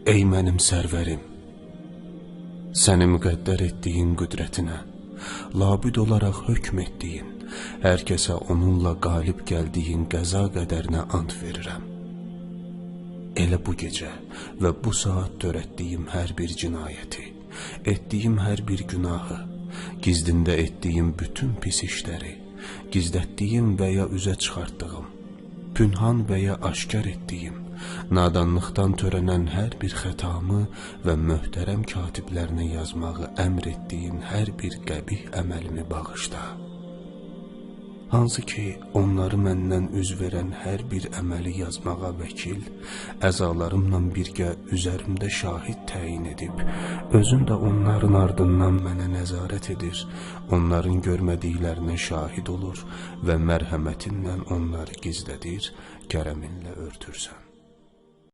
Ey mənim sərvərim, səni müqəddər etdiyin qüdrətinə, labüd olaraq hökm etdiyin, hər kəsə onunla qalib gəldiyin qəza qədərinə ant verirəm. Elə bu gecə və bu saat törətdiyim hər bir cinayəti, etdiyim hər bir günahı, gizdində etdiyim bütün pis işləri, gizlətdiyim və ya üzə çıxartdığım, pünhan və ya aşkar etdiyim, nadanlıqdan törənən hər bir xətamı və möhtərəm katiblərinə yazmağı əmr etdiyin hər bir qəbih əməlimi bağışla. Hansı ki, onları məndən üz verən hər bir əməli yazmağa vəkil, əzalarımla birgə üzərimdə şahid təyin edib, özün də onların ardından mənə nəzarət edir, onların görmədiklərinə şahid olur və mərhəmətinlə onları gizlədir, kərəminlə örtürsən.